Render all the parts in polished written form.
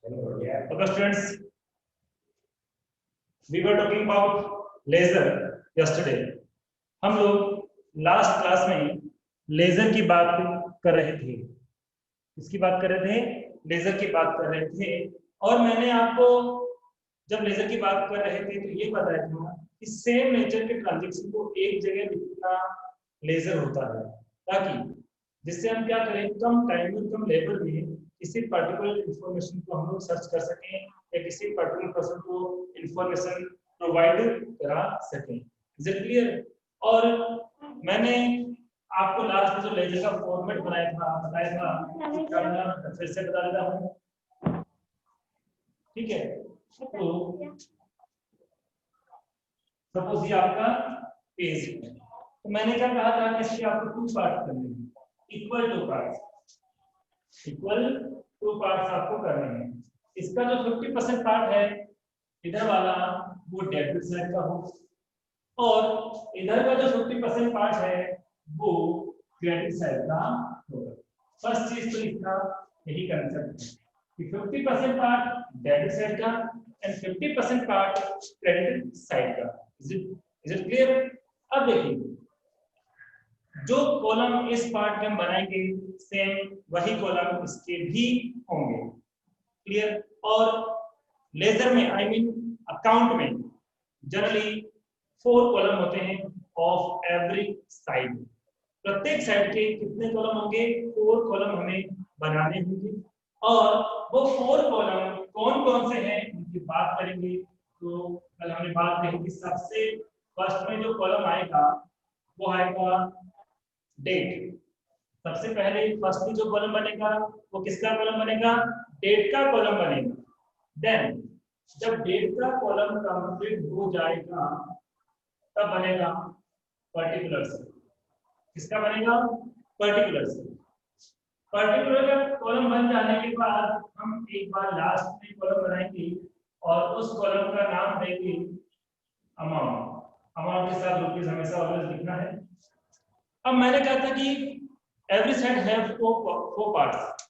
Okay, students, we were talking about ledger yesterday. हम लोग last class में laser की बात कर रहे थे। किसकी बात कर रहे थे? लेजर की बात कर रहे थे। और मैंने आपको जब लेजर की बात कर रहे थे तो ये बताया था कि सेम नेचर के ट्रांजैक्शन को एक जगह लिखना लेजर होता है, ताकि जिससे हम क्या करें, कम टाइम में कम लेबर में किसी पर्टिकुलर इंफॉर्मेशन को हम लोग सर्च कर सकें या किसी पर्टिकुलर पर्सन को इंफॉर्मेशन प्रोवाइड करा सकें। Is it clear? और मैंने आपको लास्ट में जो लेजर का फॉर्मेट बताया था फिर से बता देता हूँ, ठीक है? तो सपोज ये आपका पेज है, तो मैंने क्या कहा था कि इसके आपको टू पार्ट करने हैं, इक्वल टू पार्ट्स आपको करने हैं। इसका जो 50% पार्ट है इधर वाला वो डेबिट साइड का हो, और इधर का जो 50% पार्ट है वो क्रेडिट साइड का होगा। फर्स्ट चीज तो इसका यही कंसेप्ट है कि 50% पार्ट डेबिट साइड का एंड 50% पार्ट क्रेडिट साइड का। Is it clear? अब देखिए, जो कॉलम इस पार्ट में हम बनाएंगे सेम वही कॉलम इसके भी होंगे। क्लियर? और लेजर में आई मीन अकाउंट में जनरली 4 कॉलम होते हैं ऑफ एवरी साइड। प्रत्येक साइड के कितने कॉलम होंगे? 4 कॉलम हमें बनाने होंगे। और वो 4 कॉलम कौन कौन से हैं उनकी बात करेंगे। तो कल हमने बात कही कि सबसे फर्स्ट में जो कॉलम आएगा वो आएगा डेट। सबसे पहले फर्स्ट जो कॉलम बनेगा वो किसका कॉलम बनेगा? डेट का कॉलम बनेगा। देन जब डेट का कॉलम कंप्लीट हो जाएगा तब बनेगा पर्टिकुलर्स। किसका बनेगा? पर्टिकुलर्स। पर्टिकुलर का कॉलम बन जाने के बाद हम एक बार लास्ट में कॉलम बनाएंगे और उस कॉलम का नाम देंगे अमाउंट। अमाउंट के साथ रुपीस हमेशा ऑलवेज लिखना है। अब मैंने कहा था कि एवरी साइड हैव 4 पार्ट्स।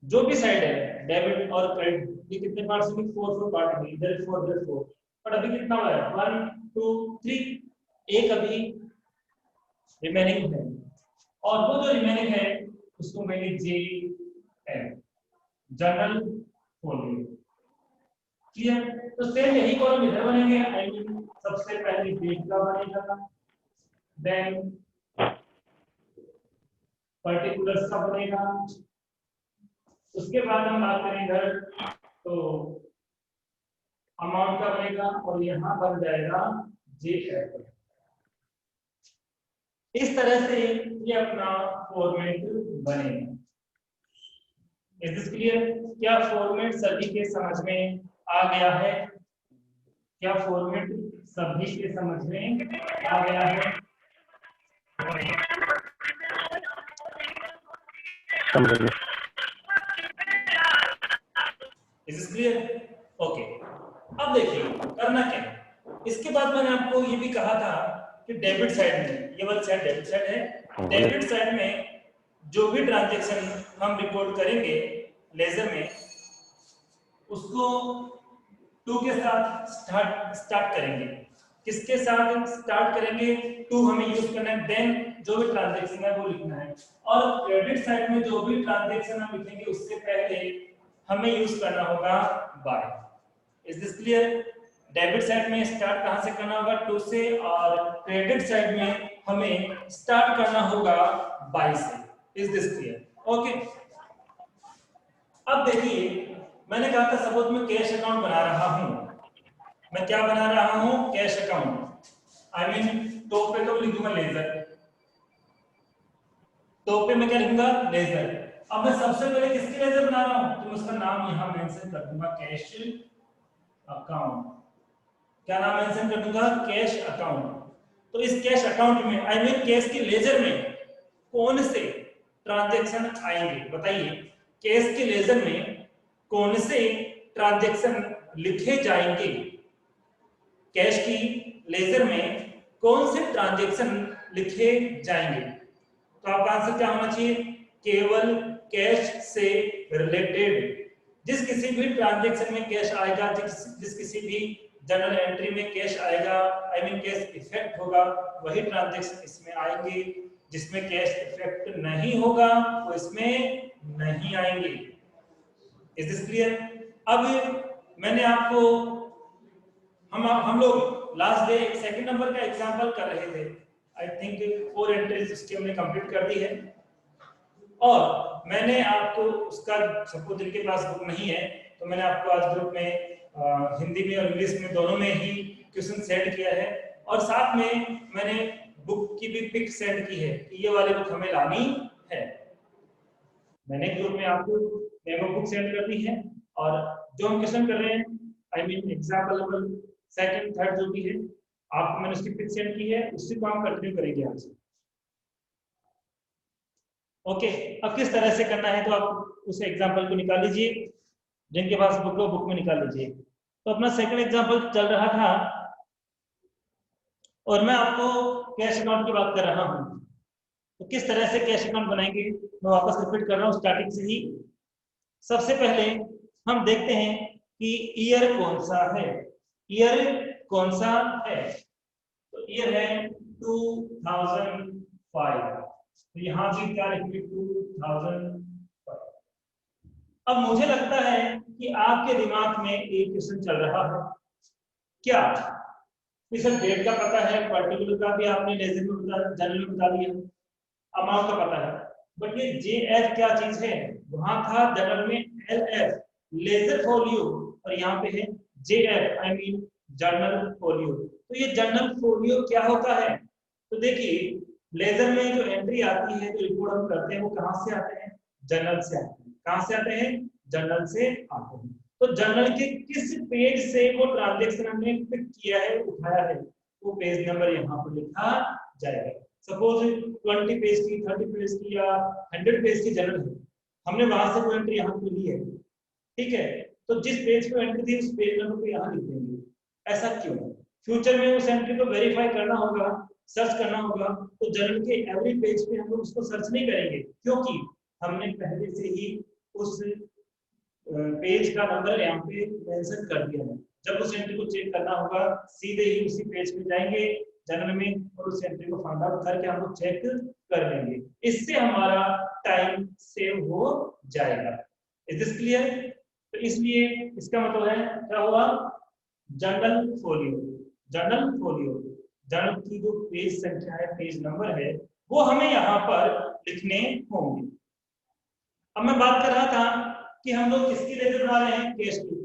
जो भी साइड है डेबिट और क्रेडिट, ये कितने पार्ट्स हैं? 4 पार्ट हैं। इधर 4 इधर 4। पर अभी कितना हुआ है? 1 2 3। एक अभी रिमेनिंग है, और वो जो रिमेनिंग है उसको मैंने जे एम जनरल फोल्डिंग। क्लियर? तो सेम यही कॉलम इधर बनेंगे। आई मीन सबसे पहले डेट का बनेगा, देन पर्टिकुलर्स का बनेगा, उसके बाद हम बात करें इधर तो अमाउंट का बनेगा, और यहां बन जाएगा जे एफ। इस तरह से ये अपना फॉर्मेट बनेगा। Is this clear? क्या फॉर्मेट सभी के समझ में आ गया है? क्या फॉर्मेट सभी के समझ में आ गया है? Is this clear? ओके, अब देखिए करना क्या है। इसके बाद मैंने आपको ये भी कहा था कि डेबिट साइड में, ये वाली साइड डेबिट साइड है। डेबिट साइड में जो भी ट्रांजैक्शन हम रिकॉर्ड करेंगे लेजर में, उसको 2 के साथ स्टार्ट करेंगे। किसके साथ स्टार्ट करेंगे? 2 हमें यूज करना है। देन जो भी ट्रांजैक्शन है वो लिखना है। और क्रेडिट साइड में जो भी ट्रांजैक्शन हम लिखेंगे उससे पहले हमें यूज करना होगा by. Is this clear? Debit side में स्टार्ट कहां से करना होगा? 2 से, और क्रेडिट साइड में हमें स्टार्ट करना होगा बाय से। Is this clear? ओके, अब देखिए मैंने कहा था सपोज मैं कैश अकाउंट बना रहा हूं। मैं क्या बना रहा हूं? Cash account. I mean top पे तो लिख दूंगा लेजर। टॉप पे मैं क्या लिखूंगा? लेजर। अब मैं सबसे पहले किसकी लेजर बना रहा हूं? तो उसका नाम यहां मेंशन कर दूंगा, कैश अकाउंट। क्या नाम मेंशन कर दूंगा? Cash account. तो इस कैश अकाउंट में आई मीन कैश की लेजर में कौन से ट्रांजैक्शन आएंगे? बताइए, कैश के लेजर में कौन से ट्रांजैक्शन लिखे जाएंगे? कैश की लेजर में कौन से ट्रांजैक्शन लिखे जाएंगे? तो आपका आंसर क्या होना चाहिए? केवल कैश से रिलेटेड जिस किसी भी ट्रांजैक्शन में कैश आएगा, जिस किसी भी जर्नल एंट्री में कैश आएगा, आई मीन कैश इफेक्ट होगा, वही ट्रांजैक्शन इसमें आएंगे। जिसमें कैश इफेक्ट नहीं होगा वो इसमें नहीं आएंगे। Is this clear? अब मैंने आपको हम लोग लास्ट डे सेकंड नंबर का एग्जांपल कर रहे थे। आई थिंक 4 एंट्रीज उसकी हमने कंप्लीट कर दी है, और मैंने आपको उसका, सबको जिनके पास बुक नहीं है तो मैंने आपको आज ग्रुप में हिंदी में और इंग्लिश में दोनों में ही क्वेश्चन सेंड किया है, और साथ में मैंने बुक की भी पिक सेंड की है कि ये वाली बुक हमें लानी है। मैंने ग्रुप में आपको डेमो बुक सेंड कर दी है, और जो हम क्वेश्चन कर रहे हैं, I mean example number second third जो भी है, आपको मैंने उसकी पिक सेंड की है, उसी को हम कंटिन्यू करेंगे आज। ओके, अब किस तरह से करना है तो आप उस एग्जांपल को निकाल लीजिए, जिनके पास बुक हो बुक में निकाल लीजिए। तो अपना सेकंड एग्जांपल चल रहा था, और मैं आपको कैश अकाउंट की बात कर रहा हूं। तो किस तरह से कैश अकाउंट बनाएंगे मैं वापस रिपीट कर रहा हूं स्टार्टिंग से ही। सबसे पहले हम देखते हैं कि ईयर कौन सा है। ईयर कौन सा है? तो ईयर है 2005। तो यहां भी क्या लिखेंगे? 2005। अब मुझे लगता है कि आपके दिमाग में एक क्वेश्चन चल रहा है, क्या इसे डेट का पता है, पर्टिकुलर का भी आपने लेजर में बता, जनरल में बता दिया, अमाउंट का पता है, बट ये जे एफ क्या चीज है? वहां था जनरल में एल एफ लेजर फोलियो, और यहाँ पे है जे F I mean journal folio. तो ये जर्नल फोलियो क्या होता है? तो देखिए, लेजर में जो एंट्री आती है, जो रिपोर्ट हम करते हैं, वो कहाँ से आते हैं? जर्नल से आते हैं। कहाँ से आते हैं? जर्नल से आते हैं। तो जर्नल के किस पेज से वो ट्रांजेक्शन हमने पिक किया है, उठाया है, वो पेज नंबर यहाँ पर लिखा जाएगा। सपोज 20 पेज की, 30 पेज की या 100 पेज की जर्नल है, हमने वहां से वो एंट्री यहाँ पे ली है, ठीक है, तो जिस पेज पे एंट्री थी उस पेज नंबर को यहाँ लिख देंगे। ऐसा क्यों? फ्यूचर में उस एंट्री को वेरीफाई करना होगा, सर्च करना होगा, तो जर्नल के एवरी पेज पे हम लोग उसको सर्च नहीं करेंगे, क्योंकि हमने पहले से ही उस पेज का नंबर यहाँ पे मेंशन कर दिया है। जब उस एंट्री को चेक करना होगा, सीधे ही उसी पेज पे जाएंगे जर्नल में, और उस एंट्री को फाइंड आउट करके हम लोग चेक कर लेंगे। इससे हमारा टाइम सेव हो जाएगा। Is this clear? तो इसलिए इसका मतलब है क्या हुआ? Journal folio, journal folio, journal की जो पेज संख्या है, पेज नंबर है, वो हमें यहाँ पर लिखने होंगे। अब मैं बात कर रहा था कि हम लोग किसकी लेजर बना रहे हैं? कैश की।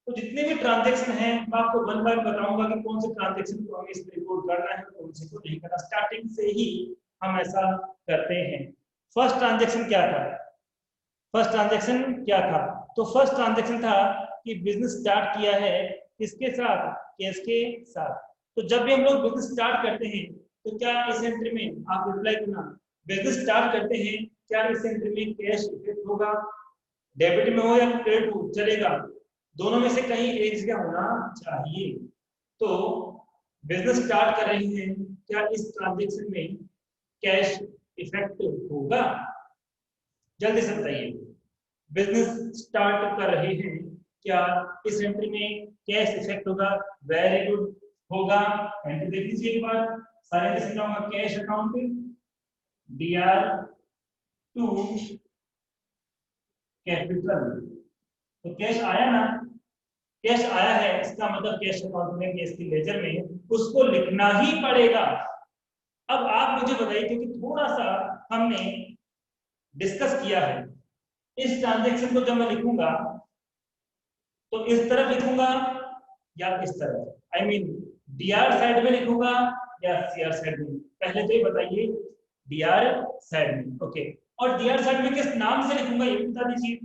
तो जितने भी ट्रांजैक्शन हैं मैं आपको वन बाय बताऊंगा कि कौन से ट्रांजैक्शन को हमें इस पे रिकॉर्ड करना है, कौन से को नहीं करना। स्टार्टिंग से ही हम ऐसा करते हैं। फर्स्ट ट्रांजैक्शन क्या था? फर्स्ट ट्रांजैक्शन क्या था? तो फर्स्ट ट्रांजैक्शन था कि बिजनेस स्टार्ट किया है किसके साथ? कैश के साथ। तो जब भी हम लोग बिजनेस स्टार्ट करते हैं, तो क्या इस एंट्री में आप रिप्लाई करना, बिजनेस स्टार्ट करते हैं, क्या इस एंट्री में कैश इफेक्ट होगा? डेबिट में हो या क्रेडिट हो चलेगा, दोनों में से कहीं एक जगह होना चाहिए। तो बिजनेस स्टार्ट कर रहे हैं, क्या इस ट्रांजैक्शन में कैश इफेक्ट होगा? जल्दी से बताइए। बिजनेस स्टार्ट कर रहे हैं, क्या इस एंट्री में कैश इफेक्ट होगा? वेरी गुड, होगा। एंट्री देख लीजिए एक बार, सारे कैसे होगा? Cash account DR to capital. तो कैश आया ना? कैश आया है, इसका मतलब कैश अकाउंट में, कैश की लेजर में उसको लिखना ही पड़ेगा। अब आप मुझे बताइए, क्योंकि थोड़ा सा हमने डिस्कस किया है, इस ट्रांजैक्शन को जब मैं लिखूंगा तो इस तरफ लिखूंगा या इस तरफ, आई मीन डीआर साइड में लिखूंगा या सीआर साइड में? पहले तो ये बताइए, डीआर साइड में, ओके। और डीआर साइड में किस नाम से लिखूंगा ये भी बता दीजिए।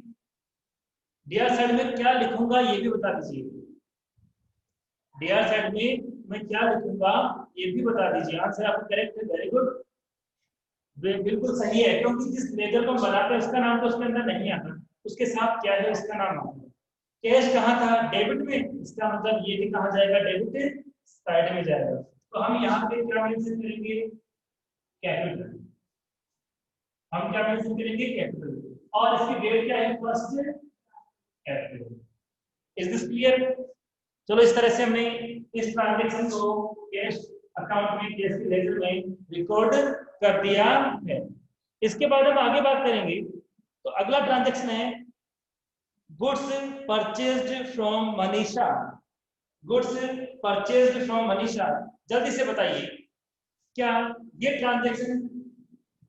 डीआर साइड में क्या लिखूंगा ये भी बता दीजिए। डीआर साइड में मैं क्या लिखूंगा ये भी बता दीजिए। आंसर आपका करेक्ट है, वेरी गुड, बिल्कुल सही है, क्योंकि जिस लेजर को हम बनाते हैं उसका नाम तो उसके अंदर नहीं आता, उसके साथ क्या है उसका नाम आता है। कैश कहाँ था? डेबिट में, इसका मतलब ये भी कहाँ जाएगा? डेबिट साइड में जाएगा। तो हम यहाँ पे क्या मेंशन करेंगे? कैपिटल। हम क्या मेंशन करेंगे? कैपिटल। और इसकी डेट क्या है? First April. Is this clear? चलो इस तरह से हमने इस ट्रांजेक्शन को कैश अकाउंट में, कैश की लेजर में रिकॉर्ड कर दिया है। इसके बाद हम आगे बात करेंगे। तो अगला ट्रांजेक्शन है goods purchased from Manisha. Goods purchased from Manisha, जल्दी से बताइए क्या ये ट्रांजेक्शन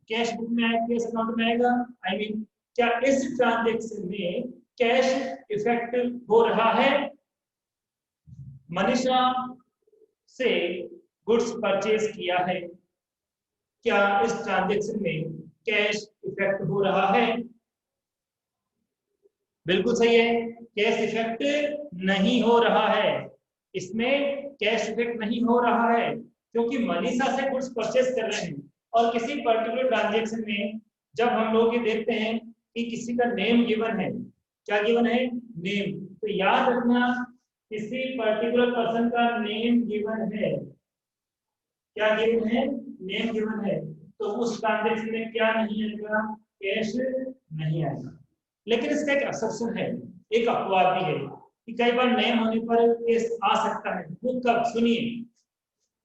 कैश बुक में आएगा, कैश अकाउंट में आएगा? आई मीन क्या इस ट्रांजेक्शन में कैश इफेक्ट हो रहा है? मनीषा से गुड्स परचेज किया है, क्या इस ट्रांजेक्शन में कैश इफेक्ट हो रहा है? बिल्कुल सही है, कैश इफेक्ट नहीं हो रहा है। इसमें कैश इफेक्ट नहीं हो रहा है क्योंकि मनीषा से गुड्स परचेज कर रहे हैं। और किसी पर्टिकुलर ट्रांजेक्शन में जब हम लोग ये देखते हैं कि किसी का नेम गिवन है, क्या गिवन है? नेम। तो याद रखना किसी पर्टिकुलर पर्सन का नेम गिवन है, क्या गिवन है? नेम गिवन है, तो उस ट्रांजेक्शन में क्या नहीं आएगा? कैश नहीं आएगा। लेकिन इसका एक एक्सेप्शन है, एक अपवाद भी है कि कई बार नेम होने पर केस आ सकता है। वो कब? सुनिए,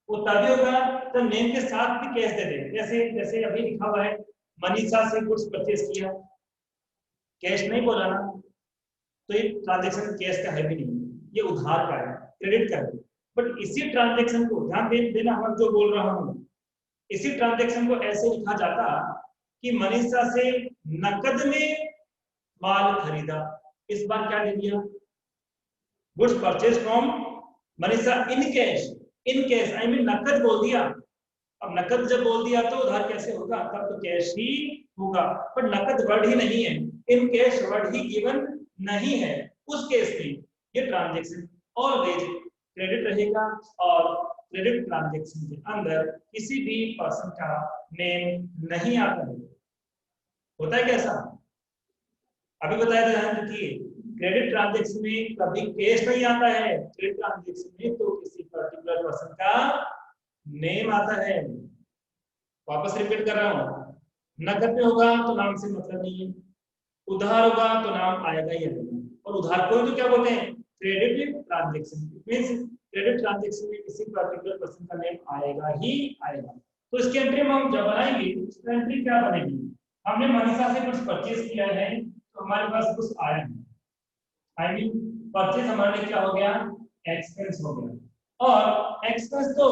वो तभी होगा जब नेम के साथ भी कैश दे दे। जैसे जैसे अभी लिखा हुआ है मनीषा से गुड्स परचेज किया, कैश नहीं बोला ना, तो ये ट्रांजेक्शन कैश का है भी नहीं, ये उधार का है, क्रेडिट का है। बट इसी ट्रांजेक्शन को ध्यान देना, हम जो बोल रहा हूँ, इसी ट्रांजेक्शन को ऐसे लिखा जाता कि मनीषा से नकद में माल खरीदा। इस बार क्या दे दिया? Goods purchase from Manisha in cash. In cash I mean नकद बोल दिया। अब नकद जब बोल दिया तो उधार कैसे होगा? तब तो कैश ही होगा। पर नकद वर्ड ही नहीं है, in cash word he given नहीं है। उस केस में ये ट्रांजेक्शन ऑलवेज क्रेडिट रहेगा और क्रेडिट ट्रांजेक्शन के अंदर किसी भी पर्सन का नेम नहीं आता है। होता है कैसा? अभी बताया था, ध्यान रखिए, क्रेडिट ट्रांजेक्शन में कभी कैश नहीं आता है, क्रेडिट ट्रांजेक्शन में तो किसी पर्टिकुलर पर्सन का नेम आता है। वापस रिपीट कर रहा हूं, नकद में होगा तो नाम से मतलब नहीं है, उधार होगा तो नाम आएगा ही आएगा। और उधार को तो क्या बोलते हैं? Credit transaction. Means credit transaction में किसी पर्टिकुलर पर्सन का नेम आएगा ही आएगा। तो इसकी एंट्री में हम जब बनाएंगे तो एंट्री क्या बनेगी? हमने मनीषा से कुछ परचेज किया है तो हमारे पास कुछ आया है, आई मीन परचेज हमारे लिए क्या हो गया? एक्सपेंस हो गया। और एक्सपेंस तो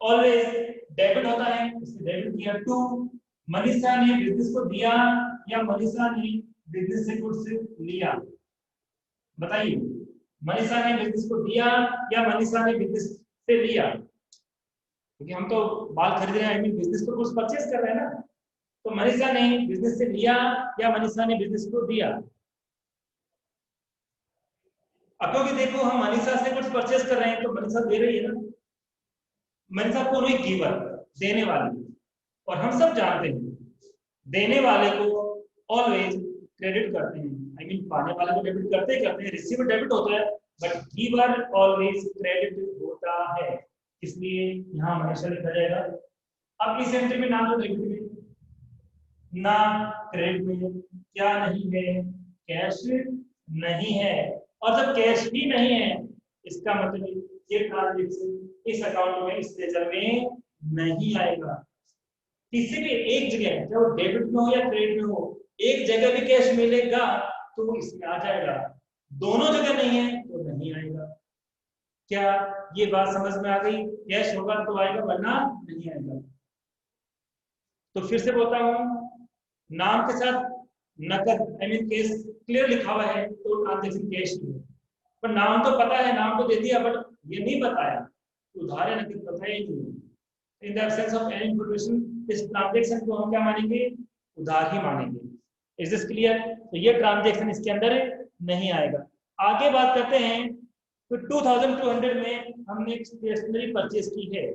ऑलवेज डेबिट होता है, इससे डेबिट किया। टू मनीषा ने बिजनेस को दिया या मनीषा ने बिजनेस से कुछ लिया? बताइए, मनीषा ने बिजनेस को दिया या मनीषा ने बिजनेस से लिया? क्योंकि हम तो माल खरीद रहे हैं, आई मीन बिजनेस को कुछ परचेज कर रहे हैं ना। तो मनीषा ने बिजनेस से लिया या मनीषा ने बिजनेस को दिया? अब क्योंकि देखो हम मनीषा से कुछ परचेज कर रहे हैं तो मनीषा दे रही है ना। मनीषा को हुई गिवर, देने वाली। और हम सब जानते हैं देने वाले को ऑलवेज क्रेडिट करते हैं, आई मीन पाने वाले को डेबिट करते हैं, रिसीवर डेबिट होता है, बट गिवर ऑलवेज क्रेडिट होता है। इसलिए यहाँ मनीषा लिखा जाएगा। अब इस एंट्री में नाम तो देखिए, ना क्रेडिट में क्या नहीं है? कैश नहीं है। और जब कैश ही नहीं है इसका मतलब ये ट्रांजेक्शन इस अकाउंट में, इस लेजर में नहीं आएगा। किसी भी एक जगह, चाहे डेबिट में हो या क्रेडिट में हो, एक जगह भी कैश मिलेगा तो वो इसमें आ जाएगा, दोनों जगह नहीं है तो नहीं आएगा। क्या ये बात समझ में आ गई? कैश होगा तो आएगा वरना नहीं आएगा। तो फिर से बोलता हूं, नाम के साथ नकद आई मीन कैश क्लियर लिखा हुआ है तो ट्रांजेक्शन कैश ही है। पर नाम तो पता है, नाम तो दे दिया, बट ये नहीं बताया उधार है नकद बताया ही नहीं। In the absence of any information इस ट्रांजैक्शन को हम क्या मानेंगे? उधार ही मानेंगे। Is this clear? तो ये ट्रांजैक्शन इसके अंदर नहीं आएगा। आगे बात करते हैं। तो 2200 में हमने एक स्टेशनरी परचेज की है।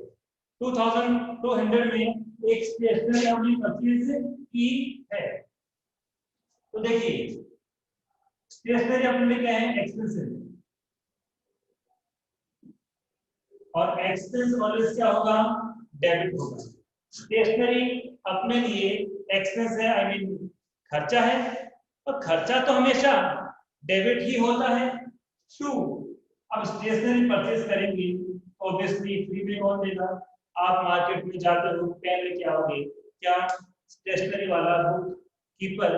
2200 में एक स्टेशनरी हमने परचेज की है। तो देखिए स्टेशनरी अपने लिए क्या है? एक्सपेंसिव। और एक्सपेंस ऑलवेज क्या होगा? डेबिट होगा। स्टेशनरी अपने लिए एक्सपेंस है, आई मीन खर्चा है। और खर्चा तो हमेशा डेबिट ही होता है। टू, अब स्टेशनरी परचेज करेंगे, ऑब्वियसली फ्री में कौन देगा? आप मार्केट में जाकर बुक पेन लेके आओगे, क्या स्टेशनरी वाला book keeper,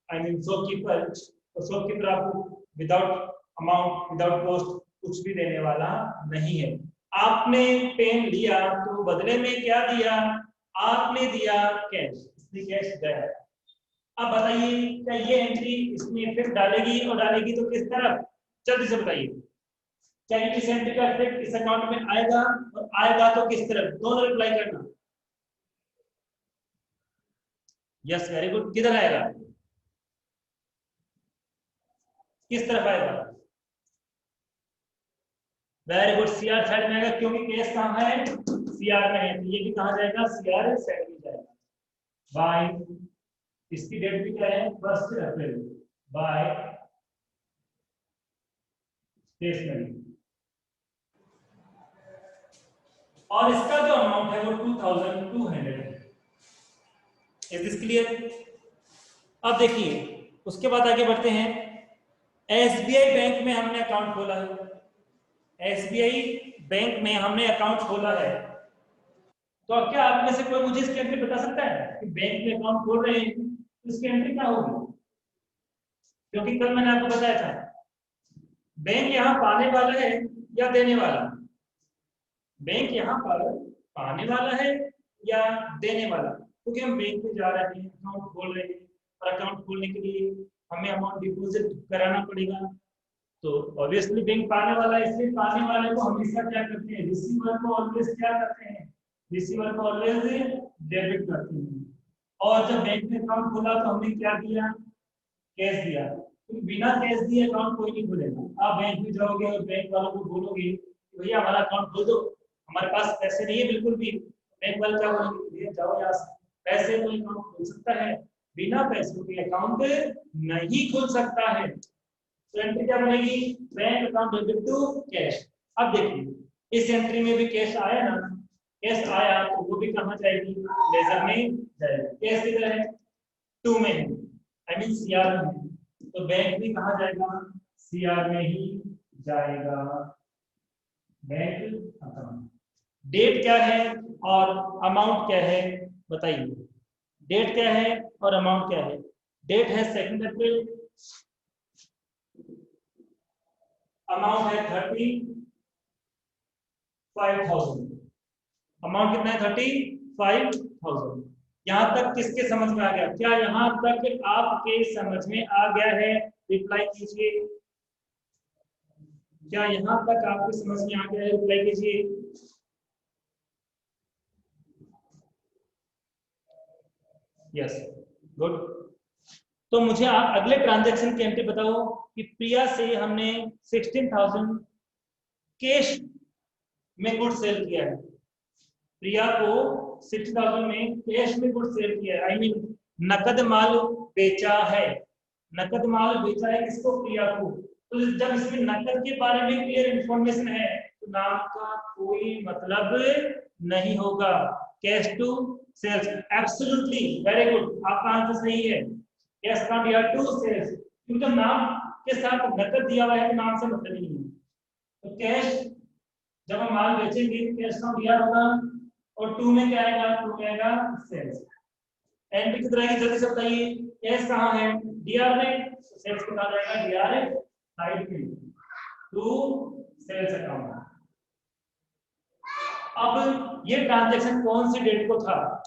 I mean shopkeeper, तो शॉपकीपर आपको विदाउट अमाउंट, विदाउट कॉस्ट कुछ भी देने वाला नहीं है। आपने पेन लिया तो बदले में क्या दिया? आपने दिया कैश, इसलिए कैश गया। अब बताइए क्या ये एंट्री इसमें इफेक्ट डालेगी? और डालेगी तो किस तरफ? जल्दी से बताइए, क्या इस एंट्री का इफेक्ट इस अकाउंट में आएगा? और आएगा तो किस तरफ? दोनों रिप्लाई करना। Yes, very good. किधर आएगा? किस तरफ आएगा? वेरी गुड, सीआर साइड में आएगा, क्योंकि केस कहां है? सीआर में है, तो ये भी कहां जाएगा? सीआर साइड में जाएगा। बाय, इसकी डेट भी क्या है? 1 अप्रैल। बाय स्टेशनरी, और इसका जो अमाउंट है वो 2200 है। Is this clear? अब देखिए, उसके बाद आगे बढ़ते हैं। एसबीआई बैंक में हमने अकाउंट खोला है। एसबीआई बैंक में हमने अकाउंट खोला है, तो अब क्या आप में से कोई मुझे इसकी एंट्री बता सकता है कि बैंक में अकाउंट खोल रहे हैं तो इसकी एंट्री क्या होगी? क्योंकि कल मैंने आपको बताया था, बैंक यहाँ पाने वाला है या देने वाला? बैंक यहाँ पर पाने वाला है या देने वाला? क्योंकि हम बैंक में जा रहे हैं, अकाउंट खोल रहे हैं, और अकाउंट खोलने के लिए हमें अमाउंट डिपॉजिट कराना पड़ेगा, तो ऑब्वियसली बैंक पाने वाला है, इसलिए पाने वाले को हमेशा क्या करते हैं? रिसीवर को ऑलवेज क्या करते हैं? रिसीवर को ऑलवेज डेबिट करते हैं। और जब बैंक में अकाउंट खोला तो हमने क्या दिया? कैश दिया। तो बिना कैश दिए अकाउंट कोई नहीं खोलेगा। आप बैंक में जाओगे और बैंक वालों को बोलोगे कि भैया हमारा अकाउंट खोल दो, हमारे पास पैसे नहीं है बिल्कुल भी, बैंक वाले क्या बोलेंगे? भैया जाओ यहाँ से, पैसे कोई अकाउंट खोल सकता है? बिना पैसों के अकाउंट नहीं खुल सकता है। तो एंट्री क्या बनेगी? Bank account debit to cash. अब देखिए, इस एंट्री में भी कैश आया ना? कैश आया तो वो भी कहाँ जाएगी? लेजर में जाएगी। कैश किधर है? 2 में है, आई मीन सीआर में है, तो बैंक भी कहाँ जाएगा? सीआर में ही जाएगा, बैंक अकाउंट। डेट क्या है और अमाउंट क्या है बताइए? डेट क्या है और अमाउंट क्या है? डेट है 2 अप्रैल, अमाउंट है 35,000। अमाउंट कितना है? 35,000। यहां तक किसके समझ में आ गया? क्या यहां तक आपके समझ में आ गया है? रिप्लाई कीजिए। क्या यहां तक आपके समझ में आ गया है? रिप्लाई कीजिए। Yes, good. तो मुझे आप अगले ट्रांजैक्शन की एंट्री बताओ कि प्रिया से हमने 16,000 कैश में गुड सेल किया है। प्रिया को 60,000 में कैश में गुड सेल किया है, आई मीन नकद माल बेचा है। नकद माल बेचा है किसको? प्रिया को। तो जब इसमें नकद के बारे में क्लियर इंफॉर्मेशन है तो नाम का कोई मतलब नहीं होगा। Cash to sales, absolutely very good, आपका आंसर सही है। कैश अकाउंट या टू सेल्स, क्योंकि जब नाम के साथ नकद दिया हुआ है तो नाम से मतलब नहीं है। तो कैश, जब हम माल बेचेंगे कैश अकाउंट दिया होगा, और टू में क्या आएगा? टू में आएगा सेल्स। एंट्री किधर आएगी? जल्दी से बताइए। कैश कहाँ है? डीआर में, सेल्स को कहा जाएगा डीआर साइड में, टू सेल्स अकाउंट। अब ये ट्रांजैक्शन कौन सी डेट को था?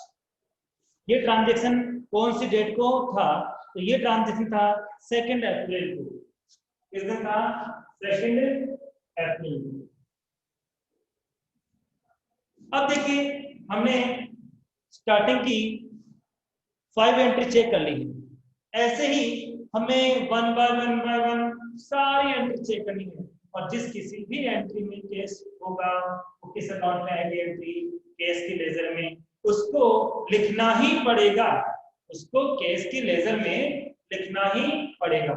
ये ट्रांजैक्शन कौन सी डेट को था? तो ये ट्रांजैक्शन था 2 अप्रैल को। किस दिन था? 2 अप्रैल को। अब देखिए, हमने स्टार्टिंग की 5 एंट्री चेक कर ली है। ऐसे ही हमें 1 बाय 1 सारी एंट्री चेक करनी है, और जिस किसी भी एंट्री में केस होगा वो किस अकाउंट में आएगी एंट्री? केस की लेजर में, उसको लिखना ही पड़ेगा, उसको केस की लेजर में लिखना ही पड़ेगा।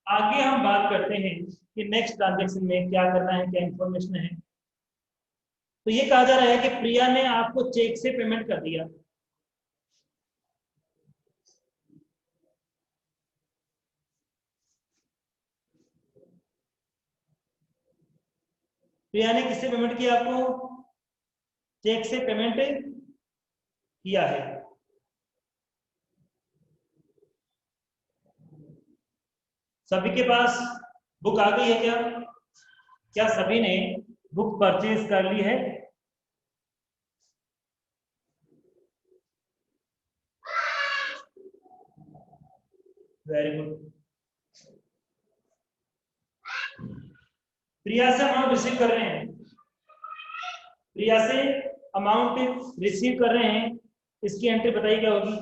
आगे हम बात करते हैं कि नेक्स्ट ट्रांजेक्शन में क्या करना है, क्या इंफॉर्मेशन है। तो ये कहा जा रहा है कि प्रिया ने आपको चेक से पेमेंट कर दिया। प्रिया ने किससे पेमेंट किया? आपको चेक से पेमेंट किया है। सभी के पास बुक आ गई है क्या? क्या सभी ने बुक परचेज कर ली है? Very good. प्रिया से अमाउंट रिसीव कर रहे हैं, प्रिया से अमाउंट रिसीव कर रहे हैं, इसकी एंट्री बताइए क्या होगी?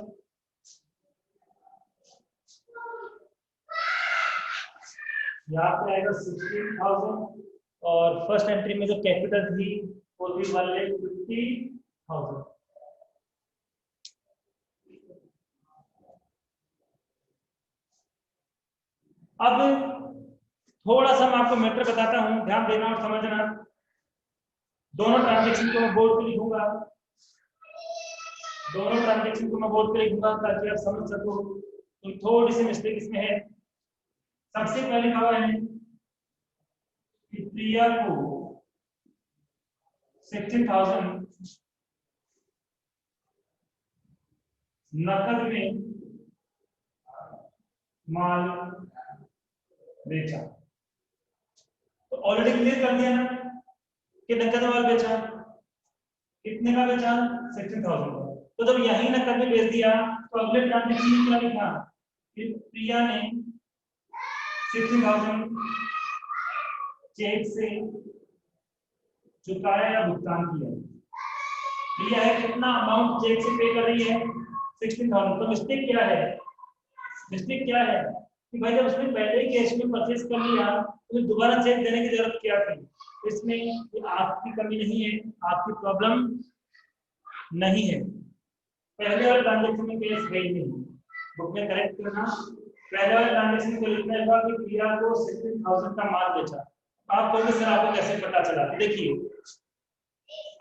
यहाँ पे आएगा 16,000 और फर्स्ट एंट्री में जो कैपिटल थी वो थी 1,50,000। अब थोड़ा सा मैं आपको मैटर बताता हूं, ध्यान देना और समझना। दोनों ट्रांजेक्शन को मैं बोर्ड पे लिखूंगा, दोनों ट्रांजेक्शन को मैं बोर्ड पे लिखूंगा ताकि आप समझ सको। तो थोड़ी सी मिस्टेक इसमें है। सबसे पहले कहा है कि प्रिया को 16,000 नकद में माल बेचा। तो ऑलरेडी क्लियर कर दिया ना कि नकद में माल बेचा। कितने का बेचा? 16,000 का। तो जब यही नकद में बेच दिया तो अगले ट्रांजेक्शन में क्या लिखा कि प्रिया ने 16,000 चेक से चुकाया या भुगतान किया। प्रिया है कितना अमाउंट चेक से पे कर रही है? 16,000। तो मिस्टेक क्या है? मिस्टेक क्या है कि भाई जब उसने पहले ही कैश में परचेज कर लिया तो दोबारा चेक देने की जरूरत क्या थी? इसमें आपकी कमी नहीं है, आपकी प्रॉब्लम नहीं है। पहले वाले ट्रांजेक्शन में केस गई नहीं, बुक में करेक्ट करना। पहले वाले ट्रांजेक्शन को लिखना होगा कि प्रिया को 16,000 का माल बेचा। आप कहोगे सर आपको कैसे पता चला? देखिए,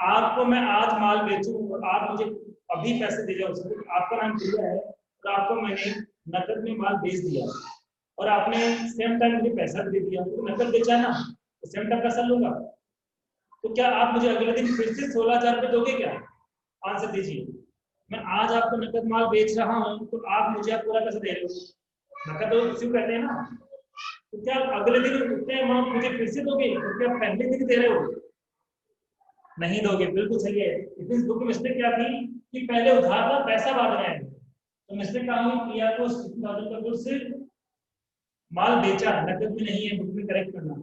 आपको मैं आज माल बेचूं और आप मुझे अभी पैसे दे जाओ, आपका नाम प्रिया है और आपको मैंने नकद में माल बेच दिया और आपने सेम टाइम मुझे पैसा भी दे दिया, तो नकद बेचा ना, तो सेम टाइम पैसा लूंगा। तो क्या आप मुझे अगले दिन फिर से 16,000 रुपये दोगे क्या? आंसर दीजिए। मैं आज आपको नकद माल बेच रहा हूं तो आप मुझे पूरा पैसा दे रहे हो, नकद तो रिसीव करते हैं ना। तो क्या अगले दिन उतने अमाउंट मुझे फिर से दोगे? तो क्या पहले दिन दे रहे हो? नहीं दोगे। बिल्कुल सही है। इस बुक में मिस्टेक क्या थी कि पहले उधार का पैसा बांट रहे हैं। तो मिस्टेक कहाँ हुई? प्रिया को 16,000 का गुड्स माल बेचा, नकद में नहीं है, बुक में करेक्ट करना।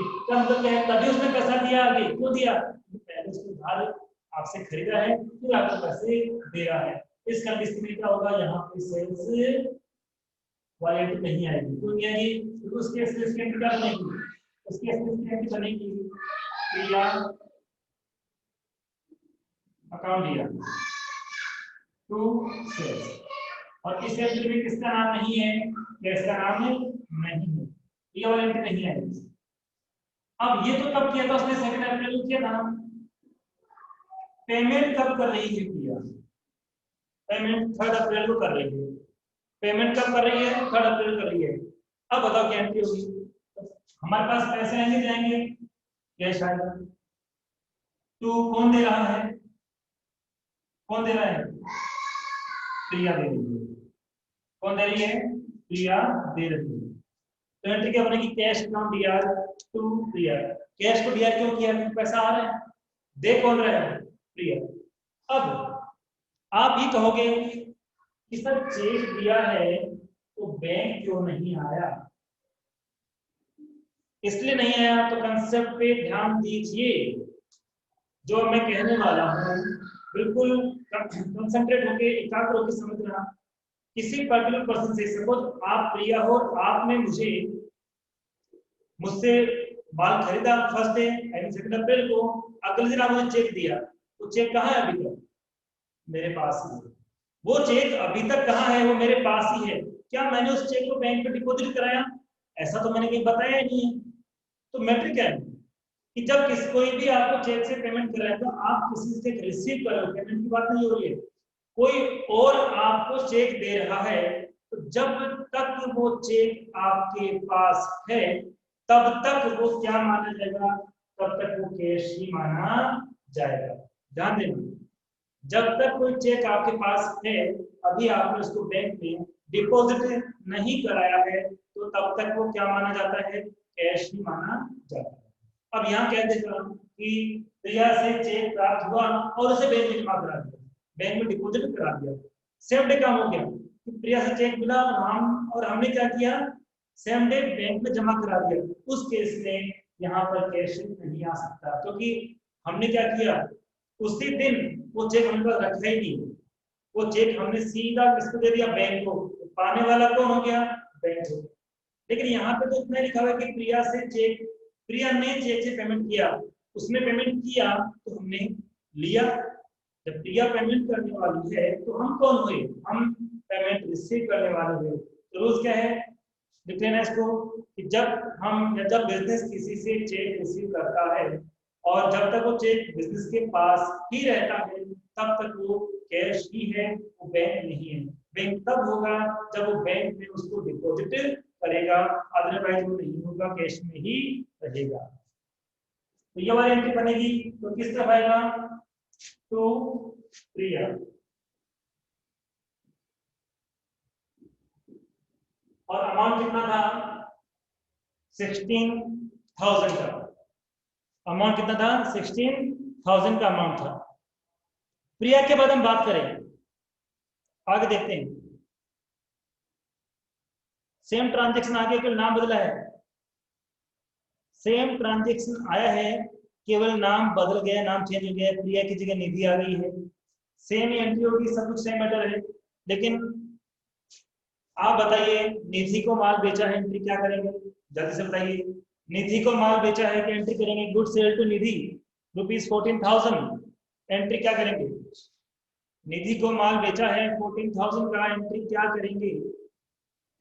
इसका मतलब क्या है? तभी उसने पैसा दिया आगे। क्यों दिया? पहले उसने उधार आपसे खरीदा है फिर आपको पैसे दे रहा है। इस कंडीशन में क्या होगा? यहाँ पे सेल्स वारंटी नहीं आएगी। क्यों नहीं आएगी? क्योंकि उसके एसएस की एंट्री क्या बनेगी? उसके एसएस की एंट्री बनेगी प्रिया अकाउंट दिया टू सेल्स, और इस एंट्री में किसका नाम नहीं है? कैश का नाम नहीं है, ये वाली एंट्री नहीं आएगी। अब ये तो कब किया था उसने? 2 अप्रैल को किया था। पेमेंट कब कर रही है प्रिया? पेमेंट 3 अप्रैल को कर रही है। पेमेंट कब कर रही है? 3 अप्रैल कर रही है। अब बताओ क्या एंट्री होगी? हमारे पास पैसे आएंगे जाएंगे? कैश आएगा। तो कौन दे रहा है? कौन दे रहा है? प्रिया दे रही है। कौन दे रही है? प्रिया दे रही है। तो एंट्री क्या बनेगी? Cash account DR to Priya. Cash को डीआर क्यों किया? पैसा आ रहा है। दे कौन रहा है? प्रिया। अब आप ही कहोगे कि सर चेक दिया है तो बैंक क्यों नहीं आया? इसलिए नहीं आया तो कंसेप्ट पे ध्यान दीजिए। जो मैं कहने वाला हूं बिल्कुल कंसंट्रेट होके एकाग्र होकर समझना। किसी पर्टिकुलर पर्सन से, सपोज आप प्रिया हो, आपने मुझसे माल खरीदा फर्स्ट डे यानी 2 अप्रैल को, अगले दिन आपने चेक दिया, तो चेक कहाँ है? अभी तक मेरे पास ही है। वो चेक अभी तक कहाँ है? वो मेरे पास ही है। क्या मैंने उस चेक को बैंक में डिपॉजिट कराया? ऐसा तो मैंने कहीं बताया नहीं है। तो मैटर क्या है कि जब कोई भी आपको चेक से पेमेंट कराए तो आप किसी से रिसीव कर रहे हो, पेमेंट की बात नहीं हो रही है, कोई और आपको चेक दे रहा है, तो जब तक वो चेक आपके पास है तब तक वो क्या माना जाएगा? तब तक वो कैश ही माना जाएगा। ध्यान देना, जब तक कोई चेक आपके पास है, अभी आपने उसको बैंक में डिपॉजिट नहीं कराया है, तो तब तक वो क्या माना जाता है, कैश ही माना जाता है। अब यहाँ कह देता हूँ कि प्रिया से चेक प्राप्त हुआ और उसे बैंक में जमा करा दिया, बैंक में डिपॉजिट करा दिया, सेम डे काम हो गया कि प्रिया से चेक मिला और हमने क्या किया, सेम डे बैंक में जमा करा दिया। उस केस में यहाँ पर कैश नहीं आ सकता, क्योंकि हमने क्या किया, उसी दिन वो चेक हमने पास रखा ही नहीं, वो चेक हमने सीधा किसको दे दिया, बैंक को। पाने वाला कौन हो गया, बैंक हो गया। लेकिन यहाँ पे तो इतना लिखा हुआ है कि प्रिया ने चेक से पेमेंट किया, उसने पेमेंट किया तो हमने लिया। जब प्रिया पेमेंट करने वाली है तो हम कौन हुए, हम पेमेंट रिसीव करने वाले हुए। तो रूल्स क्या है, लिख लेना इसको कि जब बिजनेस किसी से चेक रिसीव करता है और जब तक वो चेक बिजनेस के पास ही रहता है, तब तक वो कैश ही है, वो बैंक नहीं है। बैंक तब होगा जब वो बैंक में उसको डिपॉजिट करेगा, अदरवाइज वो नहीं होगा, कैश में ही रहेगा। तो ये वाली एंट्री बनेगी तो किस तरफ आएगा, टू प्रिया। और अमाउंट कितना था, 16,000 का अमाउंट, कितना था 16,000 का अमाउंट था। प्रिया के बाद हम बात करें, आगे देखते हैं। सेम ट्रांजैक्शन आगे, केवल नाम बदला है, सेम ट्रांजैक्शन आया है, केवल नाम बदल गया, नाम चेंज हो गया, प्रिया की जगह निधि आ गई है। सेम ही एंट्री होगी, सब कुछ सेम मैटर है। लेकिन आप बताइए, निधि को माल बेचा है, एंट्री क्या करेंगे, जल्दी से बताइए। निधि को माल बेचा है, क्या एंट्री करेंगे, good sale to Nidhi ₹14,000, entry क्या करेंगे। निधि को माल बेचा है 14,000 का, एंट्री क्या करेंगे,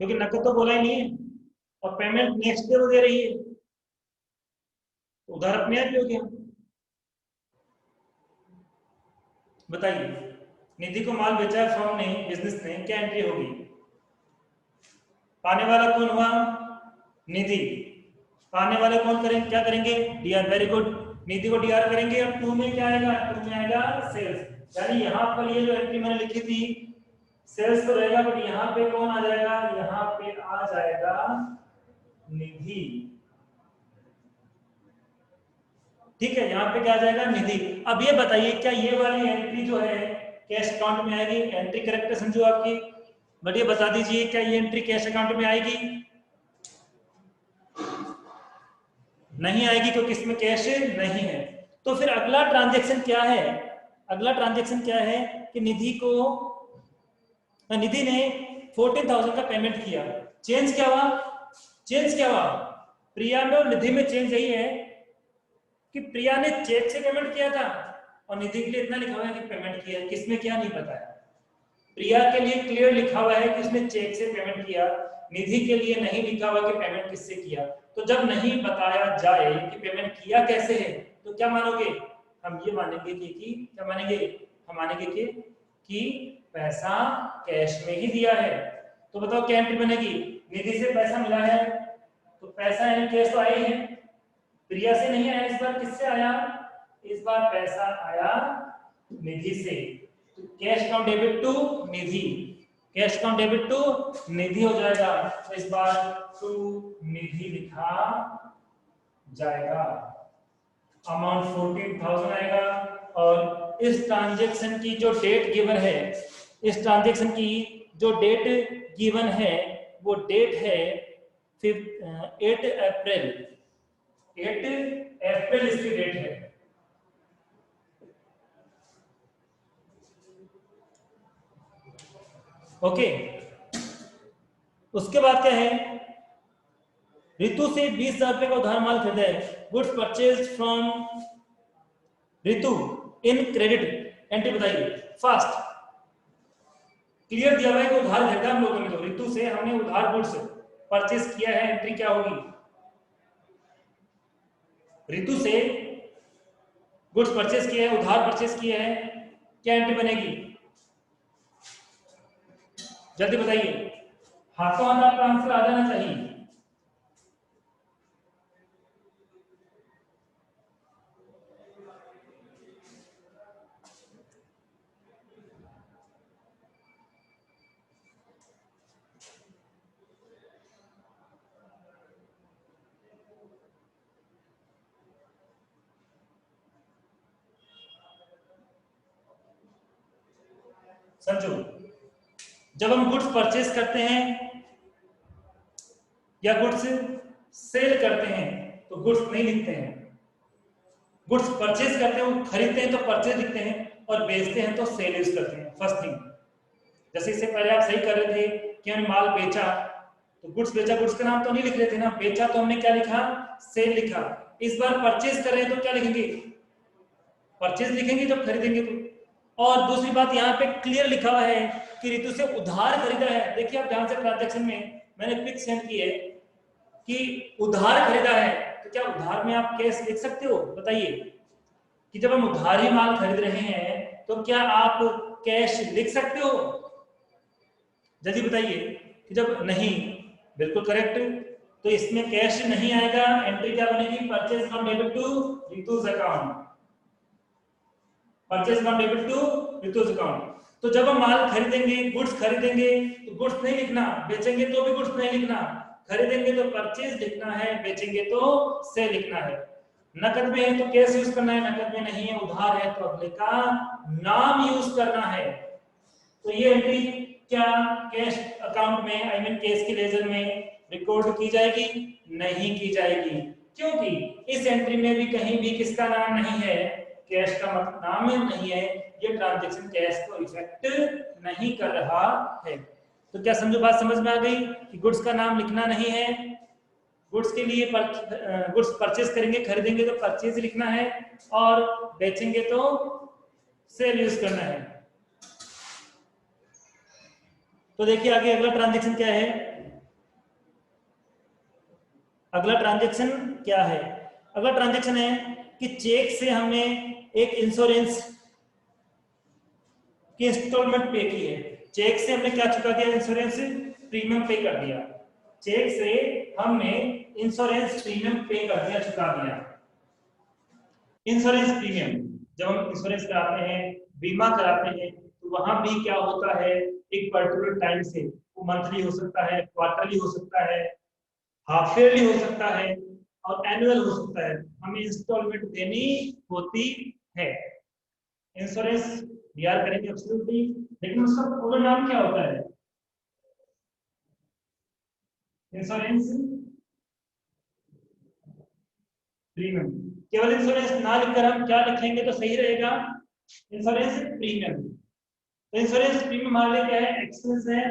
क्योंकि नकद तो बोला ही नहीं है और पेमेंट नेक्स्ट डे वो दे रही है, उधार अपने आप ही हो गया। बताइए, निधि को माल बेचा है फर्म ने, बिजनेस ने, क्या एंट्री होगी, पाने वाला कौन हुआ, निधि। पाने वाले कौन करेंगे, क्या करेंगे, डीआर, वेरी गुड, निधि को डीआर करेंगे। और टू में क्या आएगा, टू में आएगा सेल्स। यानी यहाँ पर ये जो एंट्री मैंने लिखी थी सेल्स तो रहेगा, बट यहाँ पे कौन आ जाएगा, यहाँ पे आ जाएगा निधि। ठीक है, यहाँ पे क्या आ जाएगा, निधि। अब ये बताइए, क्या ये वाली एंट्री जो है कैश अकाउंट में आएगी, एंट्री करेक्ट है समझो आपकी, बट ये बता दीजिए क्या ये एंट्री कैश अकाउंट में आएगी, नहीं आएगी, क्योंकि इसमें कैश नहीं है। तो फिर अगला ट्रांजैक्शन क्या है, अगला ट्रांजैक्शन क्या है कि निधि ने 14,000 का पेमेंट किया, चेंज क्या हुआ, चेंज क्या हुआ, प्रिया में और निधि में चेंज यही है कि प्रिया ने चेक से पेमेंट किया था और निधि के लिए इतना लिखा हुआ है कि पेमेंट किया, किसमें क्या नहीं बताया। प्रिया के लिए क्लियर लिखा हुआ है कि उसने चेक से पेमेंट किया, निधि के लिए नहीं लिखा हुआ कि पेमेंट किससे किया। तो जब नहीं बताया जाए कि पेमेंट किया कैसे है, तो क्या मानोगे, हम ये मानेंगे कि क्या मानेंगे, हम मानेंगे कि पैसा कैश में ही दिया है। तो बताओ क्या एंट्री बनेगी, निधि से पैसा मिला है तो पैसा यानी कैश तो आया ही है, प्रिया से नहीं आया, इस बार किससे आया, इस बार पैसा आया निधि से। तो cash account debit to Nidhi, cash account debit to Nidhi हो जाएगा, तो इस बार टू निधि लिखा जाएगा, अमाउंट 14,000 आएगा। और इस ट्रांजैक्शन की जो डेट गिवन है, इस ट्रांजैक्शन की जो डेट गिवन है वो डेट है 8 अप्रैल, 8 अप्रैल इसकी डेट है। ओके, उसके बाद क्या है, रितु से 20,000 रुपए का उधार माल खरीदा है, goods purchase from Ritu in credit, entry बताइए फास्ट। क्लियर दिया हुआ है कि उधार खरीदा हम लोगों ने, तो रितु से हमने उधार गुड्स परचेज किया है, एंट्री क्या होगी, रितु से गुड्स परचेज किए हैं, उधार परचेज किए हैं, क्या एंट्री बनेगी, जल्दी बताइए, हाथों हाथ आपका आंसर आ जाना चाहिए। समझो, जब हम गुड्स परचेज करते हैं या गुड्स सेल करते हैं तो गुड्स नहीं लिखते हैं। गुड्स परचेज करते हैं, खरीदते हैं तो परचेज लिखते हैं, और बेचते हैं तो सेल यूज करते हैं। फर्स्ट थिंग, जैसे इससे पहले आप सही कर रहे थे कि हमने माल बेचा तो गुड्स बेचा, गुड्स का नाम तो नहीं लिख रहे थे ना, बेचा तो हमने क्या लिखा, सेल लिखा। इस बार परचेज कर रहे हैं तो क्या लिखेंगे, परचेज लिखेंगे जब खरीदेंगे तो। और दूसरी बात यहाँ पे क्लियर लिखा हुआ है कि रितु से उधार खरीदा है। देखिए आप ध्यान से ट्रांजैक्शन में मैंने पिक सेंड की है कि उधार खरीदा है, तो क्या उधार में आप कैश लिख सकते हो, बताइए कि जब हम उधार ही माल खरीद रहे हैं तो क्या आप कैश लिख सकते हो, जल्दी बताइए कि जब नहीं, बिल्कुल करेक्ट। तो इसमें कैश नहीं आएगा, एंट्री क्या बनेगी, purchase from debit to Ritu's account, purchase from debit to Ritu's account. तो जब हम माल खरीदेंगे, गुड्स खरीदेंगे तो गुड्स नहीं लिखना, बेचेंगे तो भी गुड्स नहीं लिखना, खरीदेंगे तो परचेज लिखना है, बेचेंगे तो सेल लिखना है। नकद में है तो कैश यूज करना है, नकद में नहीं है, उधार है तो अगले का नाम यूज करना है। तो ये एंट्री क्या कैश अकाउंट में, आई मीन कैश के लेजर में रिकॉर्ड की जाएगी, नहीं की जाएगी, क्योंकि इस एंट्री में भी कहीं भी किसका नाम नहीं है, कैश का नाम नहीं है, ये ट्रांजैक्शन कैश को इफेक्ट नहीं कर रहा है। तो क्या समझो, बात समझ में आ गई कि गुड्स का नाम लिखना नहीं है, गुड्स के लिए गुड्स परचेज करेंगे, खरीदेंगे तो परचेज लिखना है, और बेचेंगे तो सेल यूज करना है। तो देखिए आगे अगला ट्रांजैक्शन क्या है, अगला ट्रांजैक्शन क्या है, अगला ट्रांजैक्शन है कि चेक से हमने एक इंश्योरेंस की इंस्टॉलमेंट पे की है। चेक से हमने क्या चुका दिया, इंश्योरेंस प्रीमियम पे कर दिया, चेक से हमने इंश्योरेंस प्रीमियम पे कर दिया, चुका दिया। इंश्योरेंस प्रीमियम, जब हम इंश्योरेंस कराते हैं, बीमा कराते हैं, तो वहां भी क्या होता है, एक पर्टिकुलर टाइम से, वो मंथली हो सकता है, क्वार्टरली हो सकता है, हाफ ईयरली हो सकता है, और एनुअल हो सकता है, हमें इंस्टॉलमेंट देनी होती है। इंश्योरेंस बीआर करेंगे एब्सोल्युटली, लेकिन उसका पूरा नाम क्या होता है, इंश्योरेंस प्रीमियम। केवल इंश्योरेंस ना लिखकर हम क्या लिखेंगे तो सही रहेगा, इंश्योरेंस प्रीमियम। तो इंश्योरेंस प्रीमियम हमारे लिए क्या है, एक्सपेंस है,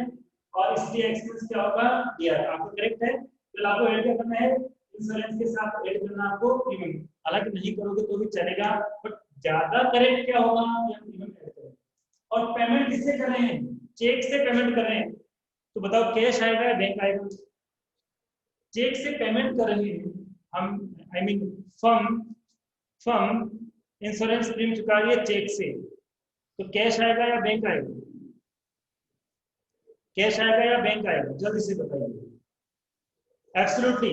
और इसलिए एक्सपेंस क्या होगा, बीआर। आपको करेक्ट है, तो आपको ऐड क्या करना है, इंश्योरेंस के साथ ऐड करना आपको प्रीमियम। हालांकि नहीं करोगे तो भी चलेगा, बट ज्यादा करेक्ट क्या होगा, या प्रीमियम ऐड करें। और पेमेंट किससे कर रहे हैं, चेक से पेमेंट कर रहे हैं, तो बताओ कैश आएगा या बैंक आएगा, चेक से पेमेंट कर रहे हैं हम, I mean firm insurance premium चुका रही है चेक से, तो कैश आएगा या बैंक आएगा, कैश आएगा या बैंक आएगा, जल्दी से बताइए। एब्सोल्युटली,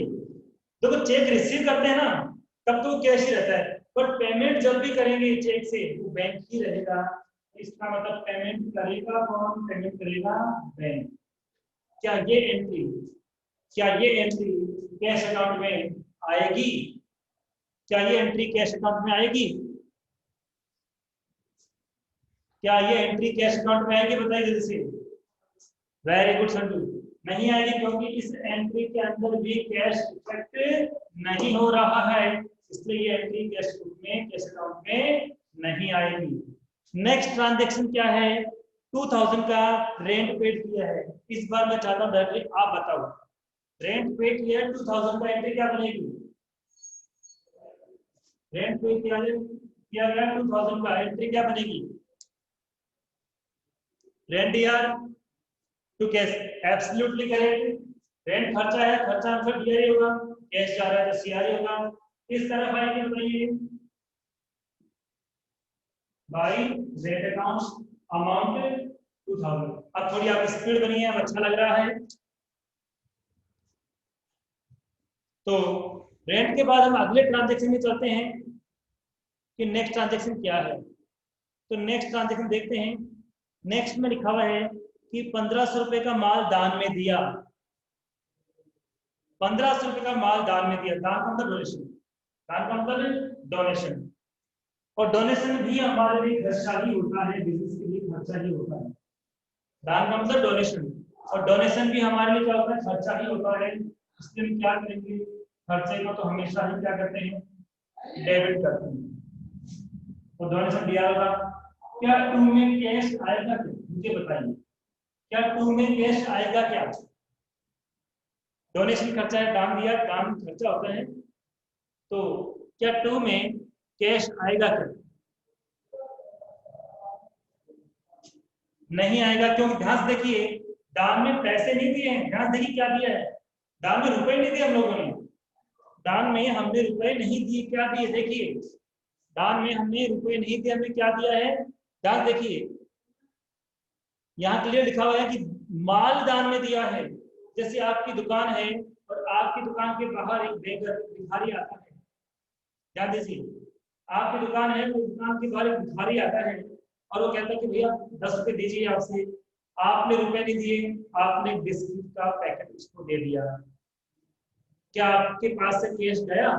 देखो चेक रिसीव करते हैं ना तब तो कैश ही रहता है, बट पेमेंट जब भी करेंगे चेक से वो बैंक ही रहेगा। इसका मतलब पेमेंट करेगा कौन, पेमेंट करेगा बैंक। क्या ये एंट्री, क्या ये एंट्री कैश अकाउंट में आएगी, क्या ये एंट्री कैश अकाउंट में आएगी, क्या ये एंट्री कैश अकाउंट में आएगी, बताइए जल्दी से। वेरी गुड संजू, नहीं आएगी, क्योंकि इस एंट्री के अंदर भी कैश इफेक्ट नहीं हो रहा है, इसलिए ये एंट्री कैश बुक में, कैश अकाउंट में नहीं आएगी। नेक्स्ट ट्रांजैक्शन क्या है, 2000 का रेंट पेड किया है। इस बार मैं चाहता हूं आप बताओ, रेंट पेड किया है 2000 का, एंट्री क्या बनेगी, रेंट पेड किया गया 2000 का, एंट्री क्या बनेगी, रेंट यार to cash, absolutely correct. Rent खर्चा है, खर्चा आंसर डीआर होगा, कैश जा रहा है तो सीआर होगा। किस तरफ आएगी बताइए, बाय रेंट अकाउंट अमाउंट 2000। अब थोड़ी आप स्पीड बनी है, अब अच्छा लग रहा है। तो रेंट के बाद हम अगले ट्रांजैक्शन में चलते हैं कि नेक्स्ट ट्रांजैक्शन क्या है। तो नेक्स्ट ट्रांजैक्शन देखते हैं। नेक्स्ट में लिखा हुआ है कि 1500 रुपए का माल दान में दिया, 1500 रुपए का माल दान में दिया, दान का मतलब डोनेशन, दान का मतलब डोनेशन, और डोनेशन भी हमारे लिए खर्चा ही होता है, बिजनेस के लिए खर्चा ही होता है। दान का मतलब डोनेशन, और डोनेशन भी हमारे लिए क्या होता है, खर्चा ही होता है। इसलिए हम क्या करेंगे, खर्चे को तो हमेशा ही क्या करते हैं, डेबिट करते हैं। तो डोनेशन दिया होगा, क्या टू में कैश आएगा क्या, मुझे बताइए, क्या टू में कैश आएगा क्या? डोनेशन खर्चा है, दान दिया, दान खर्चा होता है, तो क्या टू में कैश आएगा क्या? नहीं आएगा। क्यों? ध्यान से देखिए, दान में पैसे नहीं दिए हैं, ध्यान देखिए क्या दिया है, दान में रुपए नहीं दिए हम लोगों ने, दान में हमने रुपए नहीं दिए, क्या दिए देखिए, दान में हमने रुपए नहीं दिए, हमने क्या दिया है, दान देखिए, यहाँ क्लियर लिखा हुआ है कि माल दान में दिया है। जैसे आपकी दुकान है और आपकी दुकान के बाहर एक बेगर भिखारी आता है, ध्यान दीजिए, आपकी दुकान है, तो दुकान के बाहर एक भिखारी आता है और वो कहता है कि भैया 10 रुपए दीजिए, आपसे, आपने रुपए नहीं दिए, आपने बिस्किट का पैकेट उसको दे दिया, क्या आपके पास से कैश गया?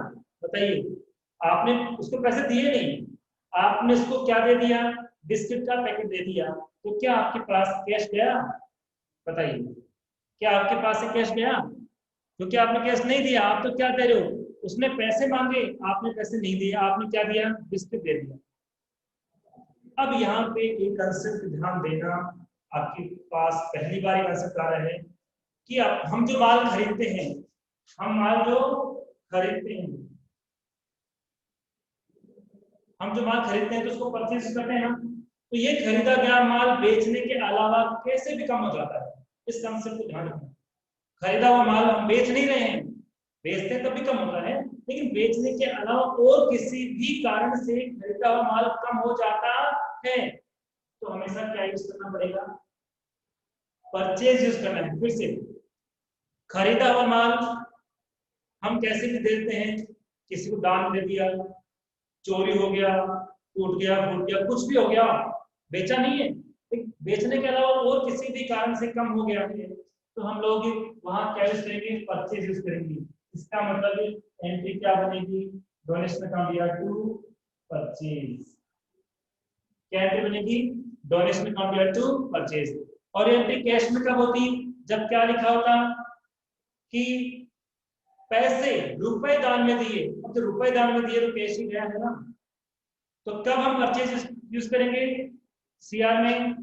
बताइए, आपने उसको पैसे दिए नहीं, आपने उसको क्या दे दिया, बिस्किट का पैकेट दे दिया, तो क्या आपके पास कैश गया? बताइए, क्या आपके पास से कैश गया? क्योंकि आपने कैश नहीं दिया, आप तो क्या दे रहे हो, उसने पैसे मांगे, आपने पैसे नहीं दिए, आपने क्या दिया, बिस्किट दे दिया। अब यहाँ पे एक कंसेप्ट ध्यान देना, आपके पास पहली बार ये कंसेप्ट आ रहा है कि हम जो माल खरीदते हैं, हम माल जो खरीदते हैं, हम जो माल खरीदते हैं तो उसको परचेज करते हैं ना, तो ये खरीदा गया माल बेचने के अलावा कैसे भी कम हो जाता है, इस कंसेप्ट को ध्यान रखना। खरीदा हुआ माल हम बेच नहीं रहे हैं, बेचते तब भी कम होता है, लेकिन बेचने के अलावा और किसी भी कारण से खरीदा हुआ माल कम हो जाता है, तो हमेशा क्या यूज करना पड़ेगा, परचेज यूज करना है। फिर से, खरीदा हुआ माल हम कैसे भी देते हैं, किसी को दान दे दिया, चोरी हो गया, टूट गया, फूट गया, कुछ भी हो गया, बेचा नहीं है, बेचने के अलावा और किसी भी कारण से कम हो गया है, तो हम लोग वहां क्या यूज करेंगे, परचेज यूज करेंगे। इसका मतलब एंट्री क्या बनेगी, डोनेशन अकाउंट दिया टू परचेज, क्या एंट्री बनेगी, डोनेशन अकाउंट दिया टू परचेज। और एंट्री कैश में कब होती, जब क्या लिखा होता कि पैसे रुपए दान में दिए, अब तो रुपए दान में दिए तो कैश ही गया है ना, तो कब हम परचेज यूज करेंगे, सीआर में